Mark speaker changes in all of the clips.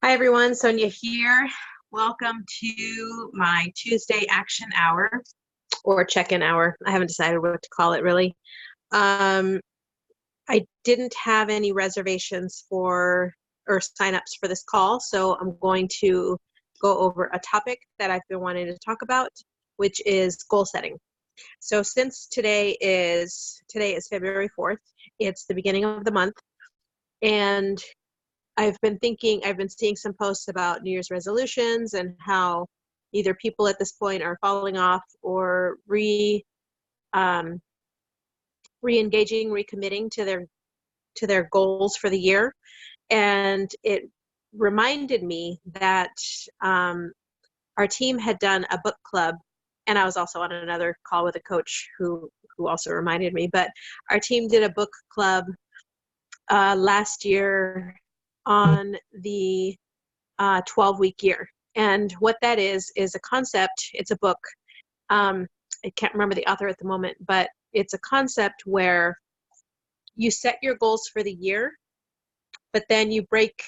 Speaker 1: Hi everyone, Sonia here. Welcome to my Tuesday action hour or check-in hour. I haven't decided what to call it really. Um, I didn't have any reservations for or signups for this call, so I'm going to go over a topic that I've been wanting to talk about, which is goal setting. So since today is February 4th, it's the beginning of the month, and I've been seeing some posts about New Year's resolutions and how either people at this point are falling off or um, re-engaging, recommitting to their goals for the year. And it reminded me that our team had done a book club, and I was also on another call with a coach who also reminded me. But our team did a book club last year on the 12-week year. And what that is a concept. It's a book. I can't remember the author at the moment, but it's a concept where you set your goals for the year, but then you break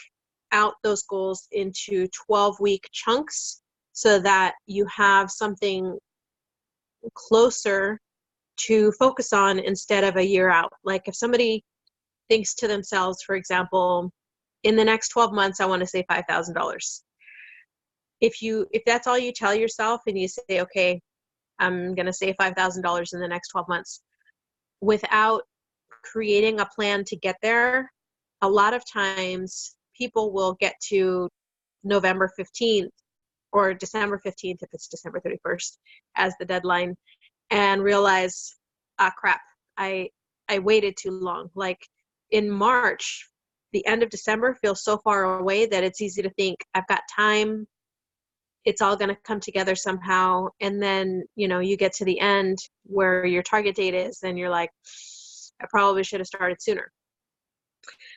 Speaker 1: out those goals into 12-week chunks so that you have something closer to focus on instead of a year out. Like if somebody thinks to themselves, for example, in the next 12 months, I want to save $5,000. If that's all you tell yourself and you say, okay, I'm going to save $5,000 in the next 12 months, without creating a plan to get there, a lot of times people will get to November 15th or December 15th, if it's December 31st, as the deadline, and realize, crap, I waited too long. Like in March, the end of December feels so far away that it's easy to think, I've got time, it's all going to come together somehow. And then, you get to the end where your target date is, and you're like, I probably should have started sooner.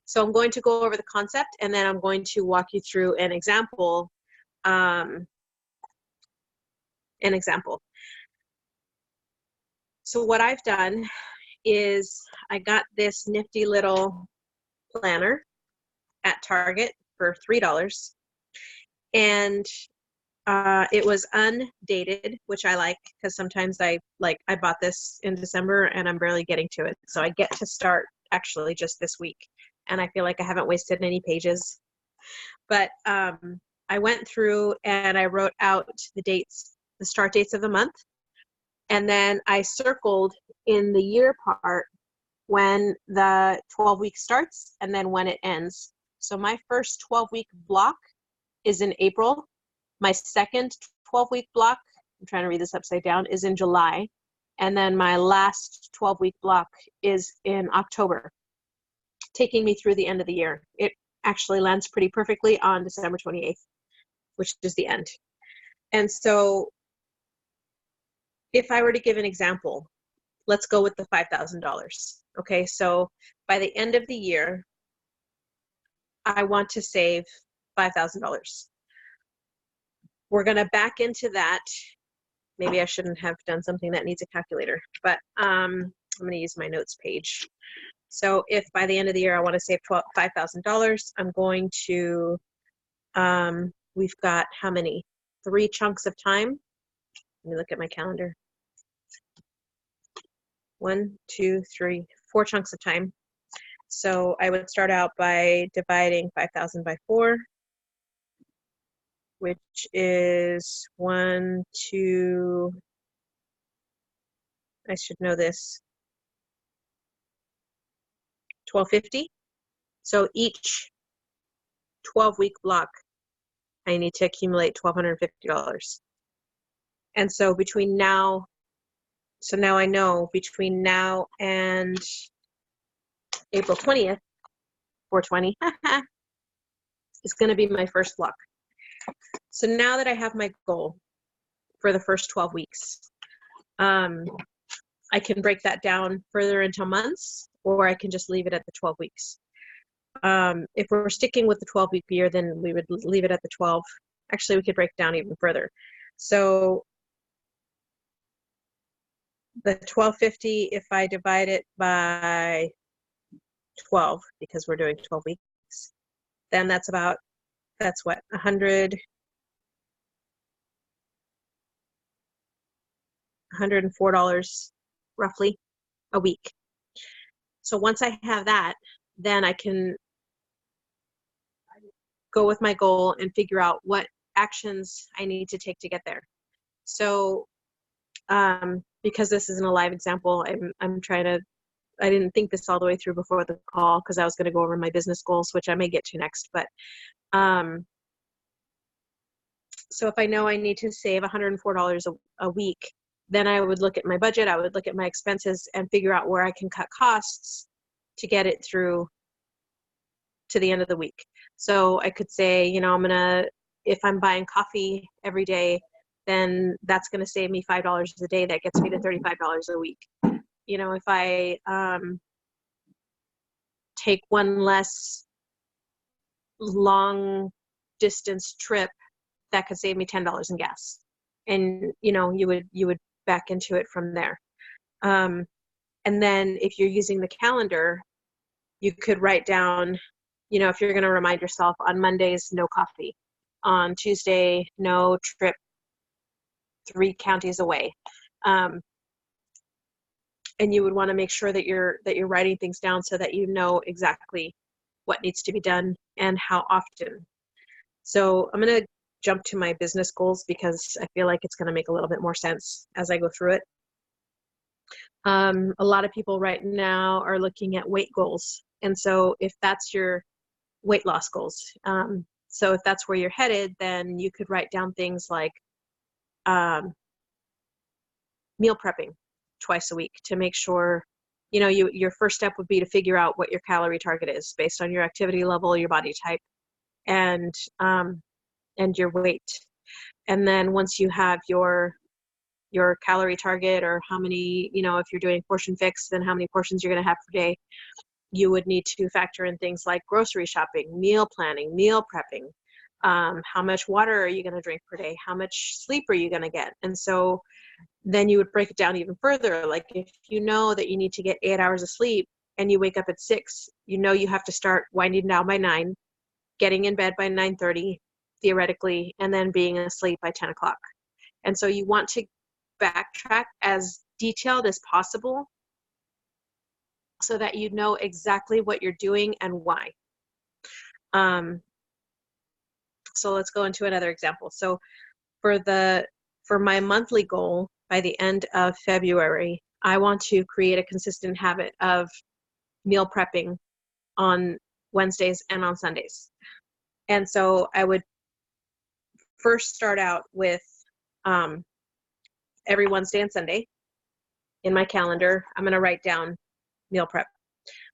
Speaker 1: So I'm going to go over the concept, and then I'm going to walk you through an example. So what I've done is I got this nifty little planner at Target for $3. And it was undated, which I like, because sometimes I bought this in December and I'm barely getting to it. So I get to start actually just this week, and I feel like I haven't wasted any pages. But I went through and I wrote out the start dates of the month, and then I circled in the year part when the 12 week starts and then when it ends. So my first 12-week block is in April. My second 12-week block, I'm trying to read this upside down, is in July. And then my last 12-week block is in October, taking me through the end of the year. It actually lands pretty perfectly on December 28th, which is the end. And so if I were to give an example, let's go with the $5,000. Okay, so by the end of the year, I want to save $5,000. We're going to back into that. Maybe I shouldn't have done something that needs a calculator, but I'm going to use my notes page. So if by the end of the year I want to save $5,000, I'm going to, we've got how many? 3 chunks of time. Let me look at my calendar. 1, 2, 3, 4 chunks of time. So I would start out by dividing 5,000 by 4, which is 1, 2, I should know this, 1,250. So each 12-week block, I need to accumulate $1,250. And so now I know between now and April 20th, 420, is going to be my first block. So now that I have my goal for the first 12 weeks, I can break that down further into months, or I can just leave it at the 12 weeks. If we're sticking with the 12-week year, then we would leave it at the 12. Actually, we could break down even further. So the 1,250, if I divide it by 12, because we're doing 12 weeks, then that's about that's what, $104 roughly a week. So once I have that, then I can go with my goal and figure out what actions I need to take to get there. So because this isn't a live example, I'm trying to, I didn't think this all the way through before the call because I was going to go over my business goals, which I may get to next. But so if I know I need to save $104 a week, then I would look at my budget, I would look at my expenses and figure out where I can cut costs to get it through to the end of the week. So I could say, you know, if I'm buying coffee every day, then that's going to save me $5 a day. That gets me to $35 a week. You know, if I take one less long distance trip, that could save me $10 in gas. And, you know, you would back into it from there. And then if you're using the calendar, you could write down, you know, if you're going to remind yourself on Mondays, no coffee. On Tuesday, no trip 3 counties away. And you would want to make sure that you're writing things down so that you know exactly what needs to be done and how often. So I'm going to jump to my business goals because I feel like it's going to make a little bit more sense as I go through it. A lot of people right now are looking at weight goals. And so if that's your weight loss goals, so if that's where you're headed, then you could write down things like meal prepping twice a week to make sure, you know, your first step would be to figure out what your calorie target is based on your activity level, your body type, and your weight. And then once you have your calorie target, or how many, you know, if you're doing portion fix, then how many portions you're going to have per day, you would need to factor in things like grocery shopping, meal planning, meal prepping. How much water are you going to drink per day? How much sleep are you going to get? And so then you would break it down even further. Like if you know that you need to get 8 hours of sleep and you wake up at 6, you know you have to start winding down by 9, getting in bed by 9:30 theoretically, and then being asleep by 10 o'clock. And so you want to backtrack as detailed as possible so that you know exactly what you're doing and why. So let's go into another example. So for my monthly goal, by the end of February, I want to create a consistent habit of meal prepping on Wednesdays and on Sundays. And so I would first start out with every Wednesday and Sunday in my calendar, I'm going to write down meal prep.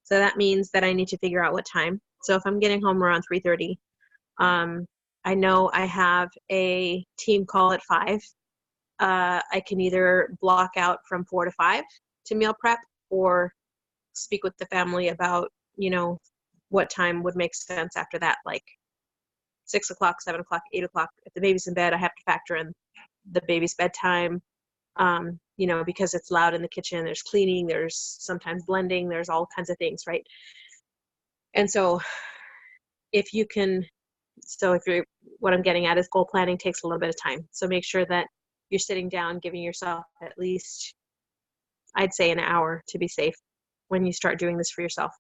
Speaker 1: So that means that I need to figure out what time. So if I'm getting home around 3:30, I know I have a team call at 5. I can either block out from 4 to 5 to meal prep, or speak with the family about, you know, what time would make sense after that, like 6 o'clock, 7 o'clock, 8 o'clock. If the baby's in bed, I have to factor in the baby's bedtime, you know, because it's loud in the kitchen. There's cleaning, there's sometimes blending, there's all kinds of things, right? And so if you're, what I'm getting at is goal planning takes a little bit of time. So make sure that you're sitting down, giving yourself at least, I'd say, an hour to be safe when you start doing this for yourself.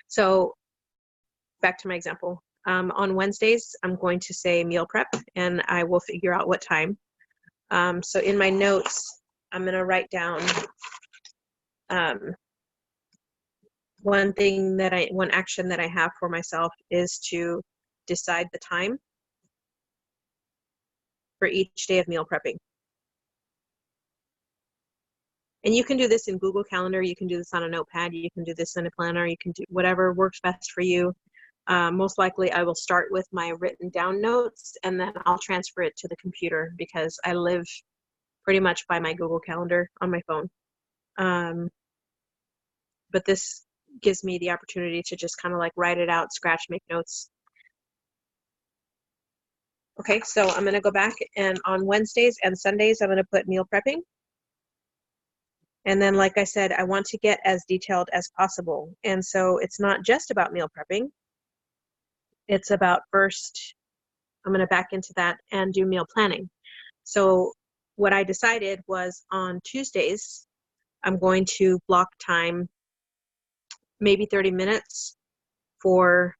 Speaker 1: So back to my example. On Wednesdays, I'm going to say meal prep, and I will figure out what time. So in my notes, I'm going to write down one action that I have for myself is to decide the time for each day of meal prepping. And you can do this in Google Calendar, you can do this on a notepad, you can do this in a planner, you can do whatever works best for you. Most likely I will start with my written down notes, and then I'll transfer it to the computer because I live pretty much by my Google Calendar on my phone. But this gives me the opportunity to just kind of like write it out, scratch, make notes. Okay, so I'm going to go back, and on Wednesdays and Sundays, I'm going to put meal prepping. And then, like I said, I want to get as detailed as possible. And so it's not just about meal prepping. it's about first, I'm going to back into that and do meal planning. So what I decided was on Tuesdays, I'm going to block time, maybe 30 minutes for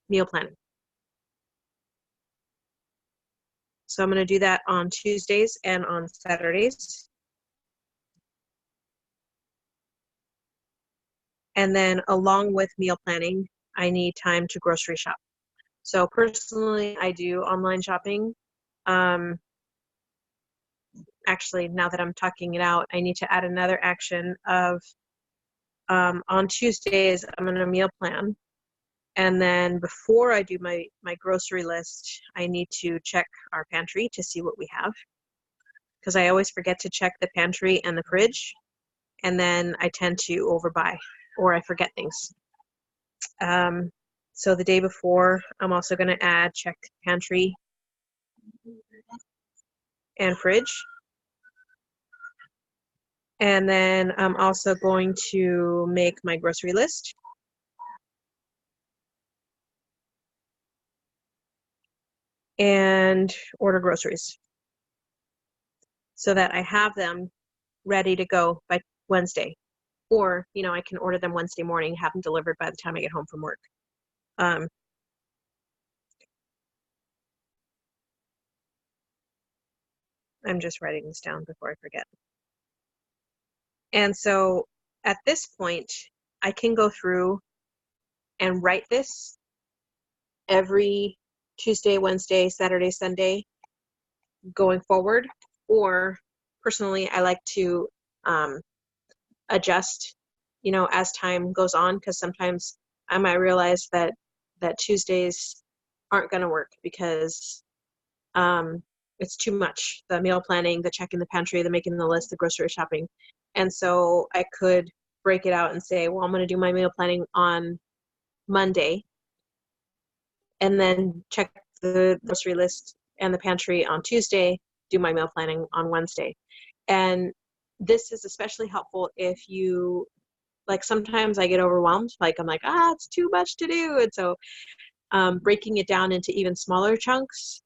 Speaker 1: meal planning. So I'm going to do that on Tuesdays and on Saturdays. And then along with meal planning, I need time to grocery shop. So personally, I do online shopping. Actually, now that I'm talking it out, I need to add another action of on Tuesdays, I'm going to meal plan. And then before I do my grocery list, I need to check our pantry to see what we have. Because I always forget to check the pantry and the fridge. And then I tend to overbuy or I forget things. So the day before, I'm also going to add check pantry and fridge. And then I'm also going to make my grocery list. And order groceries so that I have them ready to go by Wednesday. Or, you know, I can order them Wednesday morning, have them delivered by the time I get home from work. I'm just writing this down before I forget. And so at this point, I can go through and write this every Tuesday, Wednesday, Saturday, Sunday going forward. Or personally, I like to adjust, you know, as time goes on, because sometimes I might realize that Tuesdays aren't going to work because it's too much. The meal planning, the checking the pantry, the making the list, the grocery shopping. And so I could break it out and say, well, I'm going to do my meal planning on Monday and then check the grocery list and the pantry on Tuesday, do my meal planning on Wednesday. And this is especially helpful if you, like, sometimes I get overwhelmed. Like, I'm like, it's too much to do. And so breaking it down into even smaller chunks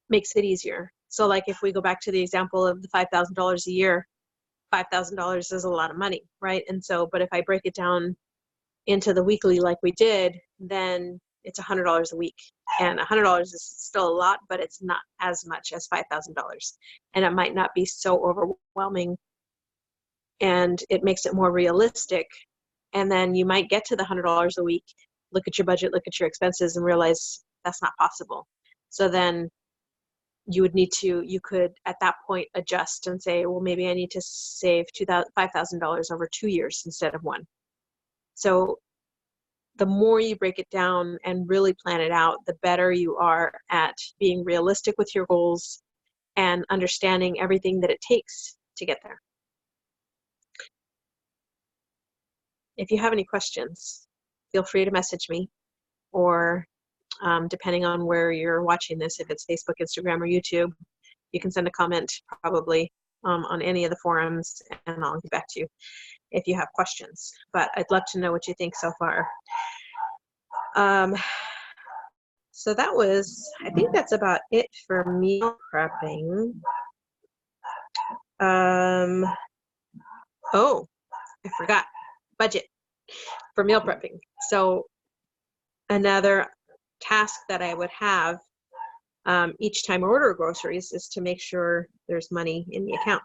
Speaker 1: makes it easier. So like if we go back to the example of the $5,000 a year, $5,000 is a lot of money, right? And so, but if I break it down into the weekly like we did, then it's $100 a week. And $100 is still a lot, but it's not as much as $5,000. And it might not be so overwhelming, and it makes it more realistic. And then you might get to the $100 a week, look at your budget, look at your expenses, and realize that's not possible. So then you could at that point adjust and say, well, maybe I need to save $5,000 over 2 years instead of one. So the more you break it down and really plan it out, the better you are at being realistic with your goals and understanding everything that it takes to get there. If you have any questions, feel free to message me, or depending on where you're watching this, if it's Facebook, Instagram, or YouTube, you can send a comment probably on any of the forums, and I'll get back to you if you have questions. But I'd love to know what you think so far. So that was, I think that's about it for meal prepping. Oh, I forgot, budget for meal prepping. So another task that I would have each time I order groceries is to make sure there's money in the account.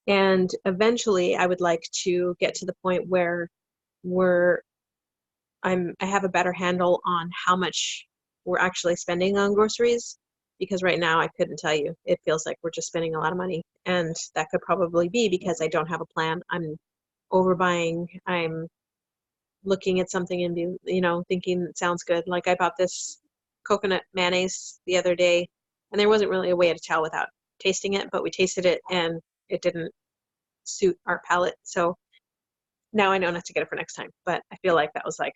Speaker 1: And eventually I would like to get to the point where I have a better handle on how much we're actually spending on groceries, because right now I couldn't tell you. It feels like we're just spending a lot of money, and that could probably be because I don't have a plan. I'm overbuying. I'm looking at something and thinking it sounds good. Like I bought this coconut mayonnaise the other day, and there wasn't really a way to tell without tasting it, but we tasted it and it didn't suit our palate. So now I know not to get it for next time, but I feel like that was like,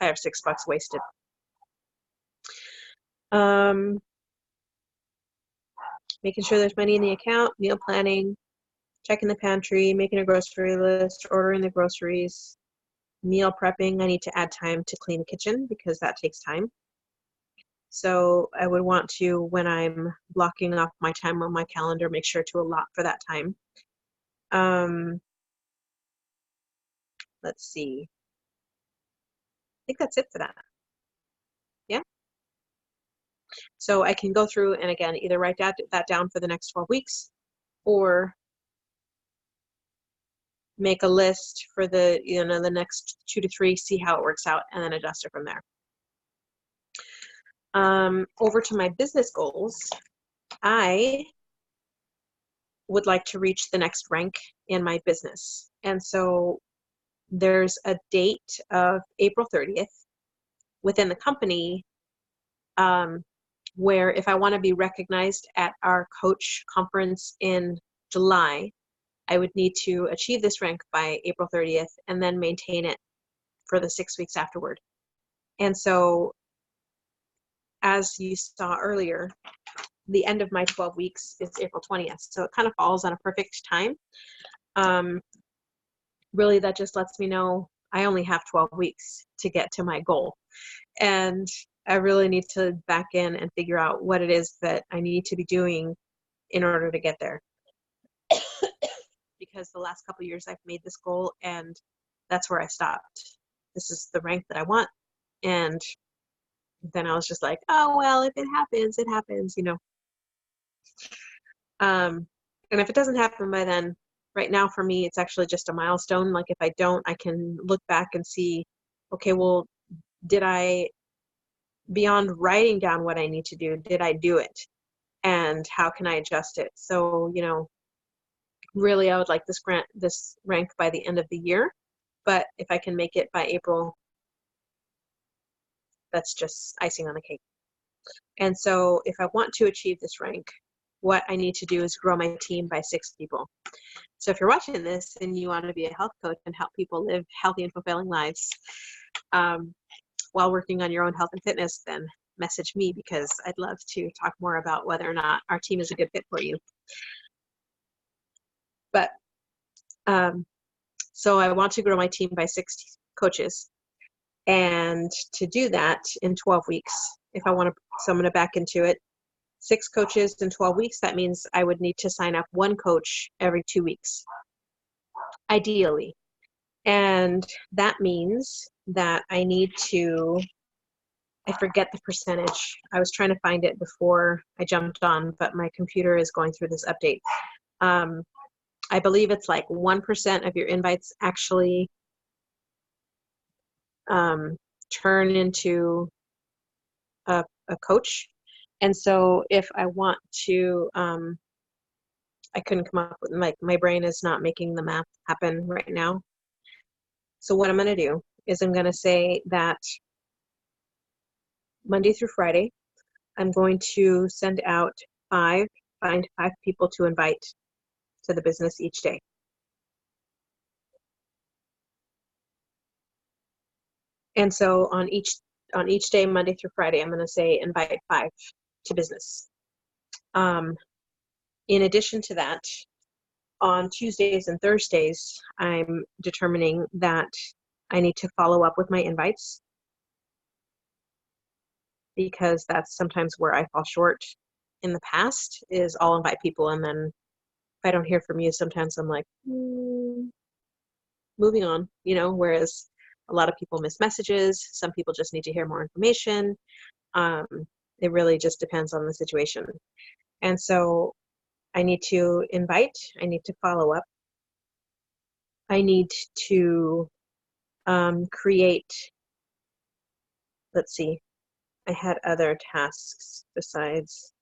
Speaker 1: I have $6 wasted. Making sure there's money in the account, meal planning, checking the pantry, making a grocery list, ordering the groceries, meal prepping. I need to add time to clean the kitchen because that takes time. So I would want to, when I'm blocking off my time on my calendar, make sure to allot for that time. Let's see. I think that's it for that. Yeah. So I can go through and again, either write that down for the next 12 weeks or make a list for the, the next 2 to 3, see how it works out, and then adjust it from there. Over to my business goals. I would like to reach the next rank in my business. And so there's a date of April 30th within the company where if I want to be recognized at our coach conference in July, I would need to achieve this rank by April 30th and then maintain it for the 6 weeks afterward. And so as you saw earlier, the end of my 12 weeks is April 20th. So it kind of falls on a perfect time. Really, that just lets me know I only have 12 weeks to get to my goal. And I really need to back in and figure out what it is that I need to be doing in order to get there. Because the last couple of years I've made this goal and that's where I stopped. This is the rank that I want. And then I was just like, oh, well, if it happens, it happens, And if it doesn't happen by then, right now for me, it's actually just a milestone. Like if I don't, I can look back and see, okay, well, did I, beyond writing down what I need to do, did I do it? And how can I adjust it? So, really I would like this rank by the end of the year. But if I can make it by April, that's just icing on the cake. And so if I want to achieve this rank, what I need to do is grow my team by 6 people. So if you're watching this and you want to be a health coach and help people live healthy and fulfilling lives while working on your own health and fitness, then message me because I'd love to talk more about whether or not our team is a good fit for you. But so I want to grow my team by 6 coaches. And to do that in 12 weeks, if I want to, so I'm going to back into it. 6 coaches in 12 weeks, that means I would need to sign up 1 coach every 2 weeks, ideally. And that means that I need to, I forget the percentage. I was trying to find it before I jumped on, but my computer is going through this update. I believe it's like 1% of your invites actually turn into a coach. And so if I want to, I couldn't come up with, my brain is not making the math happen right now. So what I'm going to do is I'm going to say that Monday through Friday, I'm going to send out find 5 people to invite to the business each day. And so on each day, Monday through Friday, I'm going to say invite 5 to business. In addition to that, on Tuesdays and Thursdays, I'm determining that I need to follow up with my invites because that's sometimes where I fall short in the past is I'll invite people and then if I don't hear from you, sometimes I'm like, moving on, whereas a lot of people miss messages. Some people just need to hear more information. It really just depends on the situation. And so I need to invite, I need to follow up. I need to create, let's see, I had other tasks besides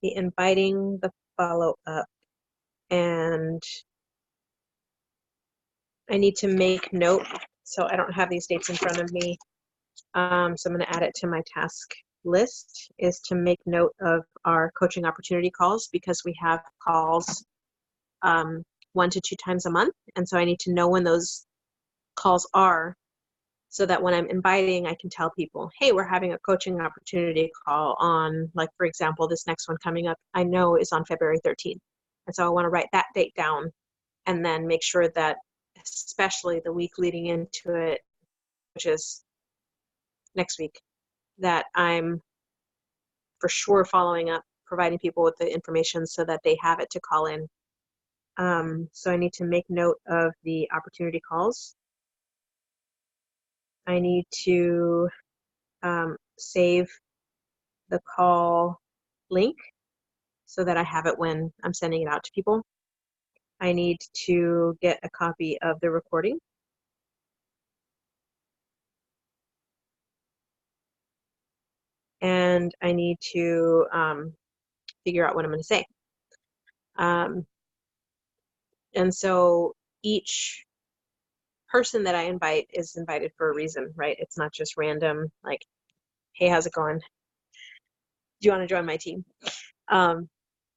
Speaker 1: the inviting, the follow up, and I need to make note. So I don't have these dates in front of me. So I'm going to add it to my task list is to make note of our coaching opportunity calls because we have calls 1 to 2 times a month. And so I need to know when those calls are so that when I'm inviting, I can tell people, hey, we're having a coaching opportunity call on, for example, this next one coming up, I know is on February 13th. And so I want to write that date down and then make sure that, especially the week leading into it, which is next week, that I'm for sure following up, providing people with the information so that they have it to call in. So I need to make note of the opportunity calls. I need to save the call link so that I have it when I'm sending it out to people. I need to get a copy of the recording. And I need to figure out what I'm going to say. And so each person that I invite is invited for a reason, right? It's not just random, like, hey, how's it going? Do you want to join my team?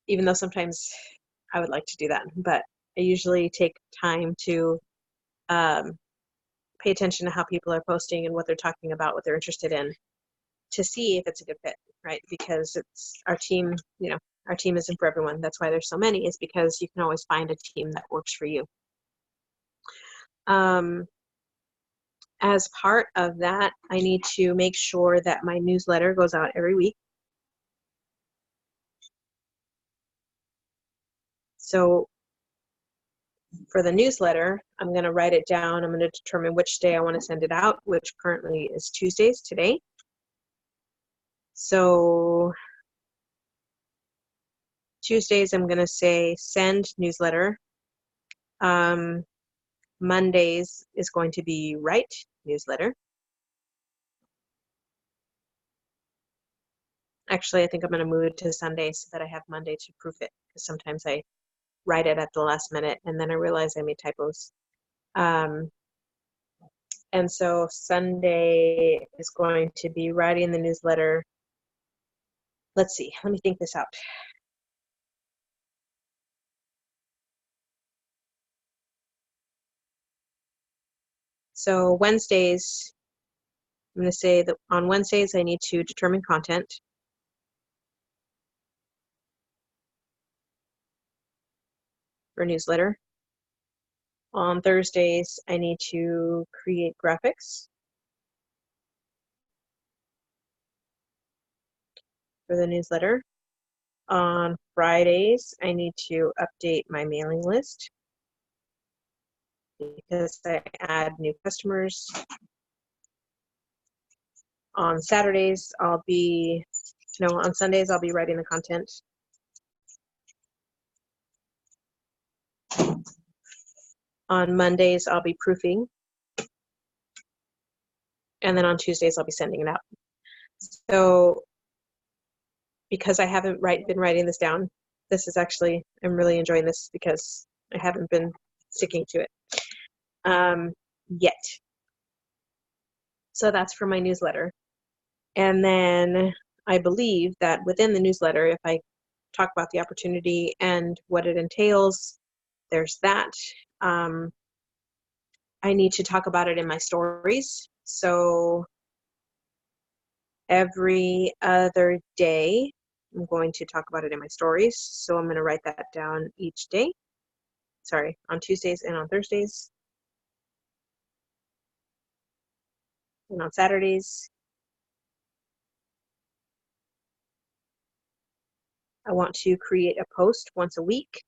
Speaker 1: Even though sometimes I would like to do that, but I usually take time to pay attention to how people are posting and what they're talking about, what they're interested in, to see if it's a good fit, right? Because it's our team, our team isn't for everyone. That's why there's so many, is because you can always find a team that works for you. As part of that, I need to make sure that my newsletter goes out every week. So for the newsletter, I'm going to write it down. I'm going to determine which day I want to send it out, which currently is Tuesdays today. So Tuesdays, I'm going to say send newsletter. Mondays is going to be write newsletter. Actually, I think I'm going to move it to Sunday so that I have Monday to proof it, because sometimes I write it at the last minute and then I realize I made typos. And so Sunday is going to be writing the newsletter. Let's see, let me think this out. So Wednesdays, I'm going to say that on Wednesdays I need to determine content. For newsletter. On Thursdays, I need to create graphics for the newsletter. On Fridays, I need to update my mailing list because I add new customers. On Saturdays, on Sundays, I'll be writing the content. On Mondays, I'll be proofing. And then on Tuesdays, I'll be sending it out. So because I haven't been writing this down, this is actually, I'm really enjoying this because I haven't been sticking to it yet. So that's for my newsletter. And then I believe that within the newsletter, if I talk about the opportunity and what it entails, there's that. I need to talk about it in my stories. So every other day, I'm going to talk about it in my stories. So I'm going to write that down each day. Sorry, on Tuesdays and on Thursdays. And on Saturdays. I want to create a post once a week.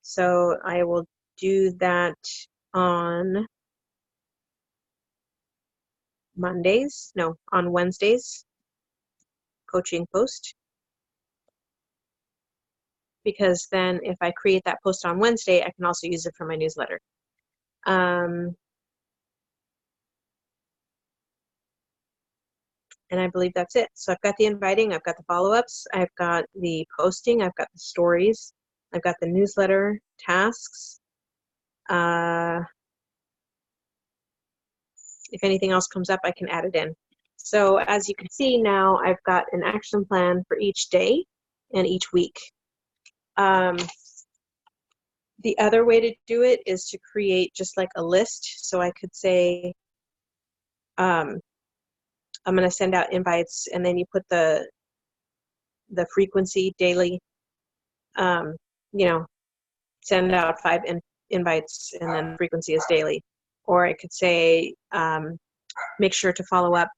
Speaker 1: So I will do that on on Wednesdays, coaching post. Because then if I create that post on Wednesday, I can also use it for my newsletter. And I believe that's it. So I've got the inviting, I've got the follow-ups, I've got the posting, I've got the stories, I've got the newsletter tasks. If anything else comes up, I can add it in. So as you can see now, I've got an action plan for each day and each week. The other way to do it is to create just like a list. So I could say, I'm going to send out invites, and then you put the frequency daily, send out 5 invites, and then frequency is daily. Or I could say, make sure to follow up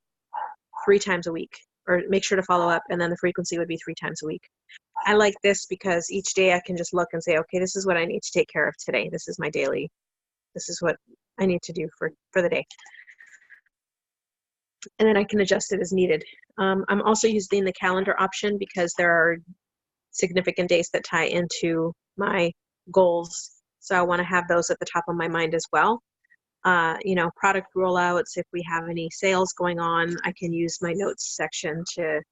Speaker 1: 3 times a week, or make sure to follow up, and then the frequency would be 3 times a week. I like this because each day I can just look and say, okay, this is what I need to take care of today. This is my daily. This is what I need to do for the day. And then I can adjust it as needed. I'm also using the calendar option because there are significant days that tie into my goals. So I want to have those at the top of my mind as well. Product rollouts, if we have any sales going on, I can use my notes section to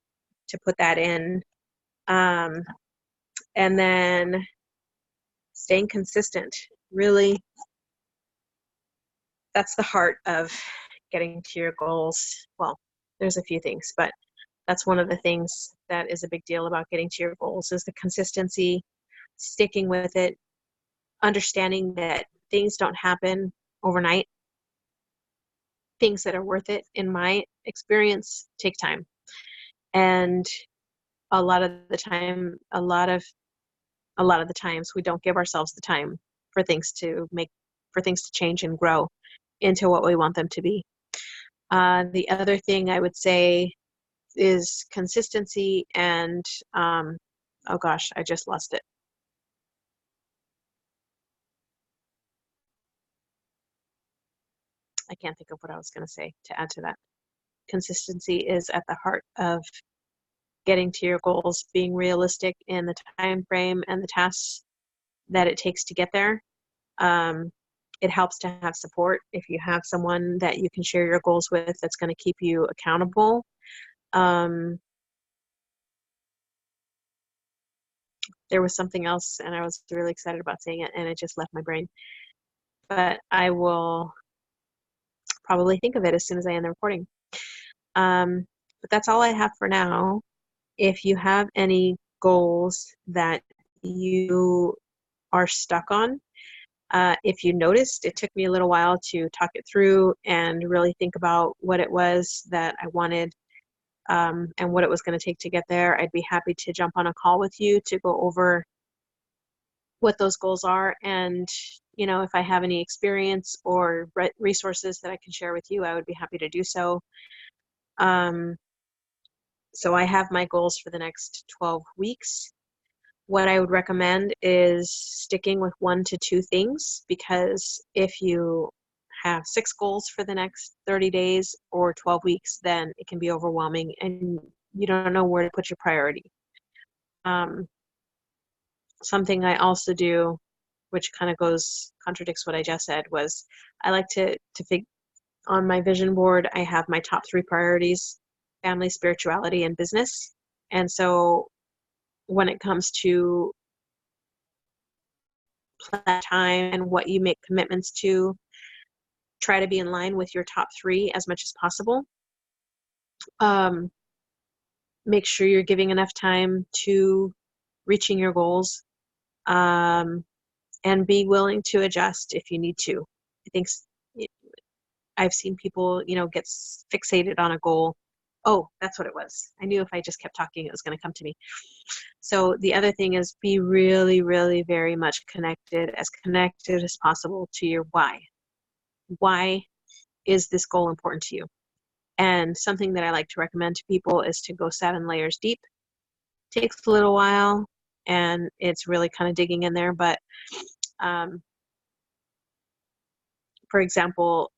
Speaker 1: put that in. And then staying consistent, really, that's the heart of getting to your goals. Well, there's a few things, but that's one of the things that is a big deal about getting to your goals is the consistency, sticking with it, understanding that things don't happen overnight. Things that are worth it, in my experience, take time. And a lot of the times we don't give ourselves the time for things to change and grow into what we want them to be. The other thing I would say is consistency and, oh gosh, I just lost it. I can't think of what I was going to say to add to that. Consistency is at the heart of getting to your goals, being realistic in the time frame and the tasks that it takes to get there. It helps to have support. If you have someone that you can share your goals with that's going to keep you accountable. There was something else, and I was really excited about saying it, and it just left my brain. But I will probably think of it as soon as I end the recording. But that's all I have for now. If you have any goals that you are stuck on, if you noticed, it took me a little while to talk it through and really think about what it was that I wanted and what it was going to take to get there. I'd be happy to jump on a call with you to go over what those goals are. And, if I have any experience or resources that I can share with you, I would be happy to do so. So I have my goals for the next 12 weeks. What I would recommend is sticking with 1 to 2 things, because if you have 6 goals for the next 30 days or 12 weeks, then it can be overwhelming and you don't know where to put your priority. Something I also do, which kind of contradicts what I just said, was I like to think on my vision board. I have my top 3 priorities: family, spirituality, and business. And so when it comes to plan time and what you make commitments to, try to be in line with your top 3 as much as possible. Make sure you're giving enough time to reaching your goals, and be willing to adjust if you need to. I think I've seen people, get fixated on a goal. Oh, that's what it was. I knew if I just kept talking, it was going to come to me. So the other thing is be really, really very much connected as possible to your why. Why is this goal important to you? And something that I like to recommend to people is to go 7 layers deep. Takes a little while, and it's really kind of digging in there. But for example,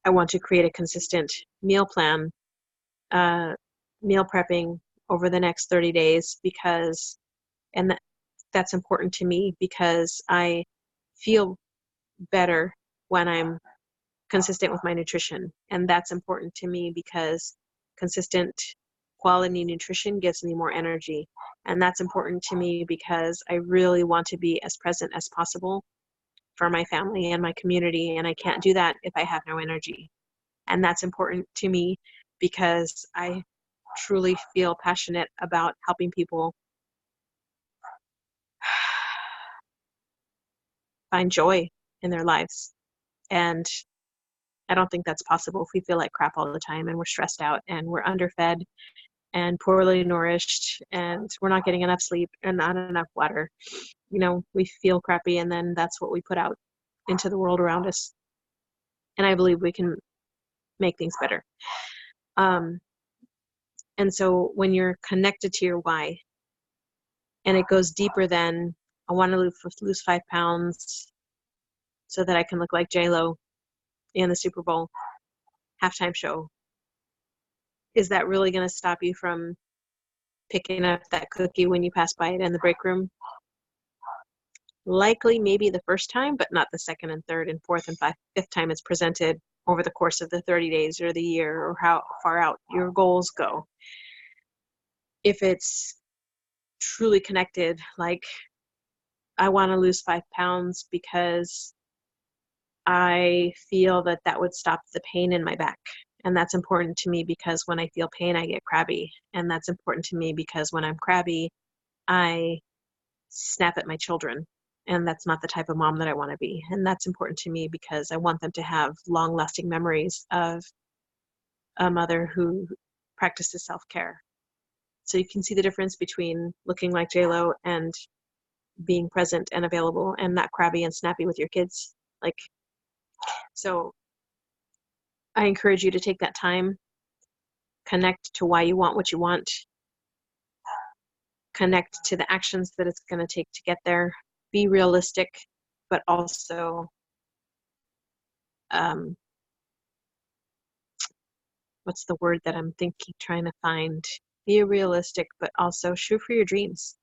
Speaker 1: I want to create a consistent meal plan, meal prepping over the next 30 days and that's important to me because I feel better when I'm consistent with my nutrition. And that's important to me because consistent quality nutrition gives me more energy. And that's important to me because I really want to be as present as possible for my family and my community. And I can't do that if I have no energy. And that's important to me because I truly feel passionate about helping people find joy in their lives. And I don't think that's possible if we feel like crap all the time and we're stressed out and we're underfed and poorly nourished and we're not getting enough sleep and not enough water. we feel crappy, and then that's what we put out into the world around us. And I believe we can make things better. And so when you're connected to your why, and it goes deeper than I want to lose 5 pounds so that I can look like J-Lo in the Super Bowl halftime show, is that really going to stop you from picking up that cookie when you pass by it in the break room? Likely maybe the first time, but not the second and third and fourth and fifth time it's presented over the course of the 30 days or the year, or how far out your goals go. If it's truly connected, like I want to lose 5 pounds because I feel that that would stop the pain in my back. And that's important to me because when I feel pain, I get crabby. And that's important to me because when I'm crabby, I snap at my children. And that's not the type of mom that I want to be. And that's important to me because I want them to have long-lasting memories of a mother who practices self-care. So you can see the difference between looking like J-Lo and being present and available and not crabby and snappy with your kids. So I encourage you to take that time, connect to why you want what you want, connect to the actions that it's going to take to get there, be realistic, but also what's the word that I'm trying to find? Be realistic, but also shoot for your dreams.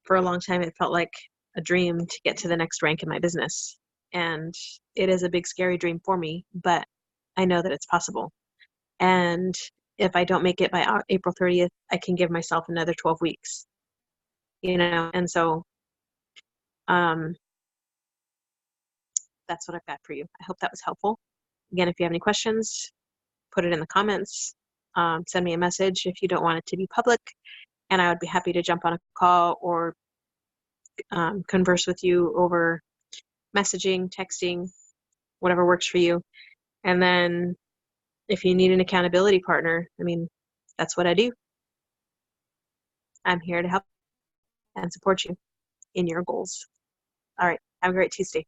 Speaker 1: For a long time, it felt like a dream to get to the next rank in my business. And it is a big, scary dream for me, but I know that it's possible. And if I don't make it by April 30th, I can give myself another 12 weeks, and so that's what I've got for you. I hope that was helpful. Again, if you have any questions, put it in the comments. Send me a message if you don't want it to be public, and I would be happy to jump on a call or converse with you over messaging, texting, whatever works for you. And then if you need an accountability partner, that's what I do. I'm here to help and support you in your goals. All right. Have a great Tuesday.